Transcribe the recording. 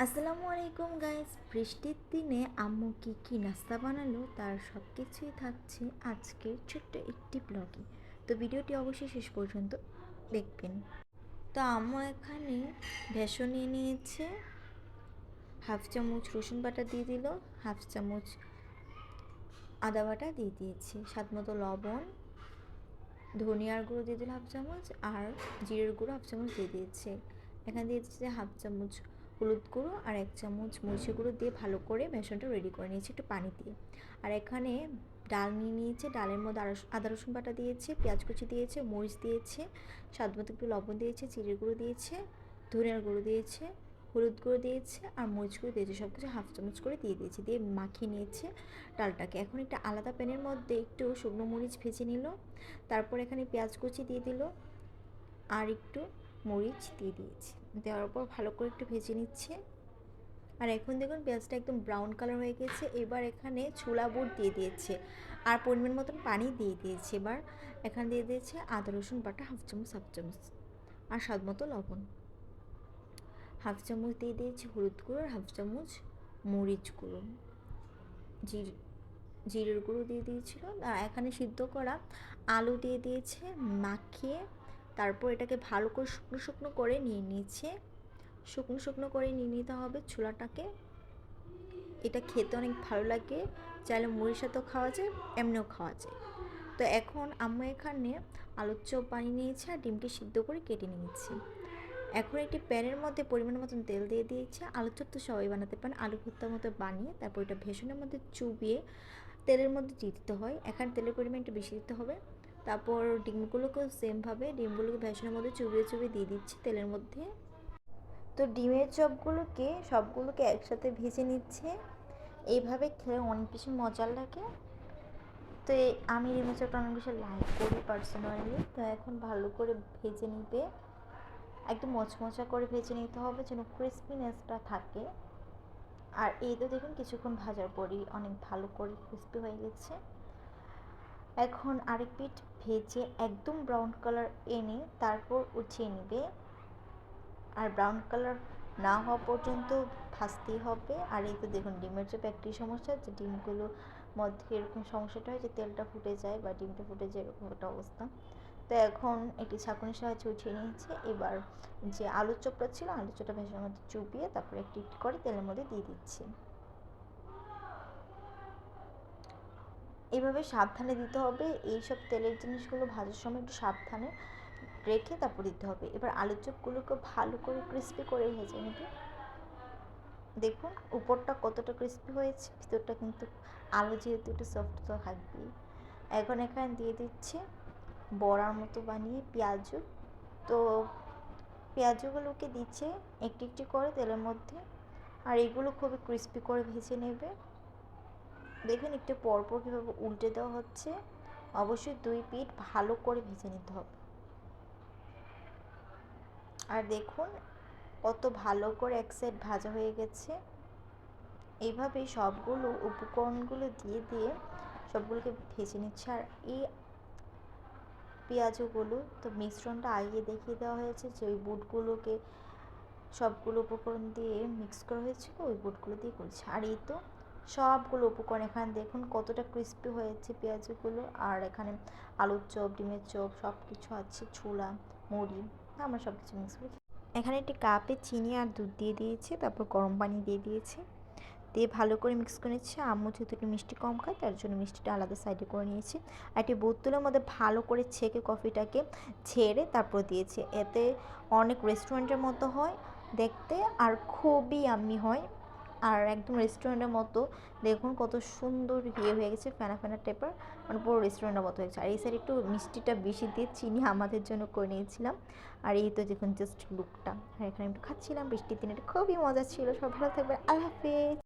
আসসালামু আলাইকুম গাইস। বৃষ্টির দিনে আম্মু কি নাস্তা বানালো তার সব কিছুই থাকছে আজকের ছোট্ট একটি ব্লগে। তো ভিডিওটি অবশ্যই শেষ পর্যন্ত দেখবেন। তো আম্মু এখানে ভেষণ নিয়ে নিয়েছে, হাফ চামচ রসুন বাটা দিয়ে দিল, হাফ চামচ আদা বাটা দিয়ে দিয়েছে, স্বাদ মতো লবণ, ধনিয়ার গুঁড়ো দিয়ে দিল হাফ চামচ, আর জিরের গুঁড়ো হাফ চামচ দিয়ে দিয়েছে। এখানে দিয়ে দিচ্ছে হাফ চামচ হলুদ গুঁড়ো আর 1 চামচ মরিচের গুঁড়ো দিয়ে ভালো করে বেসনটা রেডি করে নিয়েছি একটু পানি দিয়ে। আর এখানে ডাল নিয়ে নিয়েছে, ডালের মধ্যে আদা রসুন বাটা দিয়েছে, পেঁয়াজ কুচি দিয়েছে, মরিচ দিয়েছে, স্বাদ মতো একটু লবণ দিয়েছে, জিরের গুঁড়ো দিয়েছে, ধনিয়ার গুঁড়ো দিয়েছে, হলুদ গুঁড়ো দিয়েছে আর মরিচ গুঁড়ো দিয়েছে, সব কিছু হাফ চামচ করে দিয়ে দিয়েছে, দিয়ে মাখিয়ে নিয়েছে ডালটাকে। এখন একটা আলাদা প্যানের মধ্যে একটু শুকনো মরিচ ভেজে নিল, তারপর এখানে পেঁয়াজ কুচি দিয়ে দিল আর একটু মরিচ দিয়ে দিয়েছি, দেওয়ার পর ভালো করে একটু ভেজে নিচ্ছে। আর এখন দেখুন পেঁয়াজটা একদম ব্রাউন কালার হয়ে গেছে। এবার এখানে ছোলা বুট দিয়ে দিয়েছে আর পরিমাণ মতন পানি দিয়ে দিয়েছে। এবার এখানে দিয়ে দিয়েছে আদা রসুন বাটা হাফ চামচ আর স্বাদ মতো লবণ, হাফ চামচ দিয়ে দিয়েছি হলুদ গুঁড়ো আর হাফ চামচ মরিচ গুঁড়ো, জিরের গুঁড়ো দিয়ে দিয়েছিল। আর এখানে সিদ্ধ করা আলু দিয়ে দিয়েছে মাখিয়ে, তারপর এটাকে ভালো করে শুকনো শুকনো করে নিয়ে নিয়েছে। শুকনো শুকনো করে নিয়ে নিতে হবে ছোলাটাকে। এটা খেতে অনেক ভালো লাগে, চাইলে মুড়ির সাথেও খাওয়া যায়, এমনিও খাওয়া যায়। তো এখন আম্মু এখানে আলুর চপ বানিয়ে নিয়েছে আর ডিমকে সিদ্ধ করে কেটে নিয়েছি। এখন একটি প্যানের মধ্যে পরিমাণ মতন তেল দিয়ে দিয়েছে। আলুর চপ তো সবাই বানাতে পারেন, আলু ভর্তার মতো বানিয়ে তারপর এটা ভেষণের মধ্যে চুবিয়ে তেলের মধ্যে দিয়ে দিতে হয়। এখানে তেলের পরিমাণ একটু বেশি দিতে হবে। তারপর ডিমগুলোকেও সেমভাবে ডিমগুলোকে ভেষণের মধ্যে চুবিয়ে চুবিয়ে দিয়ে দিচ্ছি তেলের মধ্যে। তো ডিমের চপগুলোকে সবগুলোকে একসাথে ভেজে নিচ্ছে। এইভাবে খেলে অনেক বেশি মজার লাগে। তো আমি ডিমের চপটা অনেক বেশি লাইক করি পার্সোনালি। তো এখন ভালো করে ভেজে নিবে, একদম মচমচা করে ভেজে নিতে হবে যেন ক্রিস্পিনেসটা থাকে। আর এই তো দেখুন কিছুক্ষণ ভাজার পরই অনেক ভালো করে ক্রিস্পি হয়ে গেছে। এখন আরেক পিঠ ভেজে একদম ব্রাউন কালার এনে তারপর উঠিয়ে নিবে। আর ব্রাউন কালার না হওয়া পর্যন্ত ভাজতেই হবে। আর এই তো দেখুন ডিমের চপ একটি সমস্যা, যে ডিমগুলোর মধ্যে এরকম সমস্যাটা হয় যে তেলটা ফুটে যায় বা ডিমটা ফুটে যায়, এরকম একটা অবস্থা। তো এখন একটি ছাঁকুনির সাহায্যে উঠিয়ে নিয়েছে। এবার যে আলুর চপটা ছিল, আলুর চপটা ভেজের মধ্যে চুপিয়ে তারপরে একটি একটি করে তেলের মধ্যে দিয়ে দিচ্ছি। এভাবে সাবধানে দিতে হবে, এইসব তেলের জিনিসগুলো ভাজার সময় একটু সাবধানে রেখে তারপর দিতে হবে। এবার আলুর চপগুলোকে ভালো করে ক্রিস্পি করে ভেজে নেবে। দেখুন উপরটা কতটা ক্রিস্পি হয়েছে, ভিতরটা কিন্তু আলু যেহেতু একটু সফট তো থাকবেই। এখন এখানে দিয়ে দিচ্ছে বড়ার মতো বানিয়ে পেঁয়াজু। তো পেঁয়াজুগুলোকে দিচ্ছে একটি একটি করে তেলের মধ্যে, আর এগুলো খুবই ক্রিস্পি করে ভেজে নেবে। দেখুন একটু পরপর কীভাবে উল্টে দেওয়া হচ্ছে। অবশ্যই 2 পিঠ ভালো করে ভেজে নিতে হবে। আর দেখুন কত ভালো করে এক সাইড ভাজা হয়ে গেছে। এইভাবে সবগুলো উপকরণগুলো দিয়ে দিয়ে সবগুলোকে ভেজে নিচ্ছে। আর এই পেঁয়াজগুলো তো মিশ্রণটা আগে দেখিয়ে দেওয়া হয়েছে, যে ওই বুটগুলোকে সবগুলো উপকরণ দিয়ে মিক্স করা হয়েছিল, ওই বুটগুলো দিয়ে করছে। আর এই তো সবগুলো উপকরণ এখানে দেখুন কতটা ক্রিস্পি হয়েছে পেঁয়াজগুলো। আর এখানে আলুর চপ, ডিমের চপ সব কিছু আছে, ছোলা, মুড়ি, আমরা সব কিছু মিক্স করে। এখানে একটি কাপে চিনি আর দুধ দিয়ে দিয়েছি, তারপর গরম পানি দিয়ে দিয়েছি, দিয়ে ভালো করে মিক্স করে নিচ্ছি। আম্মু যেহেতু একটু মিষ্টি কম খায় তার জন্য মিষ্টিটা আলাদা সাইডে করে নিয়েছি। আর একটি বোতলের মধ্যে ভালো করে ছেঁকে কফিটাকে ঝেড়ে তারপর দিয়েছি। এতে অনেক রেস্টুরেন্টের মতো হয় দেখতে আর খুবই ইয়াম্মি হয়। আর একদম রেস্টুরেন্টের মতো দেখুন কত সুন্দর হয়ে গেছে, ফেনা ফেনা টাইপের, মানে পুরো রেস্টুরেন্টের মতো হয়েছে। আর এই সাইড একটু মিষ্টিটা বেশি দিয়ে চিনি আমাদের জন্য করে নিয়েছিলাম। আর এই তো দেখুন জাস্ট লুকটা। আর এখানে একটু খাচ্ছিলাম বৃষ্টির দিনে, এটা খুবই মজা ছিল। সব ভালো থাকবে, আল্লাহ হাফেজ।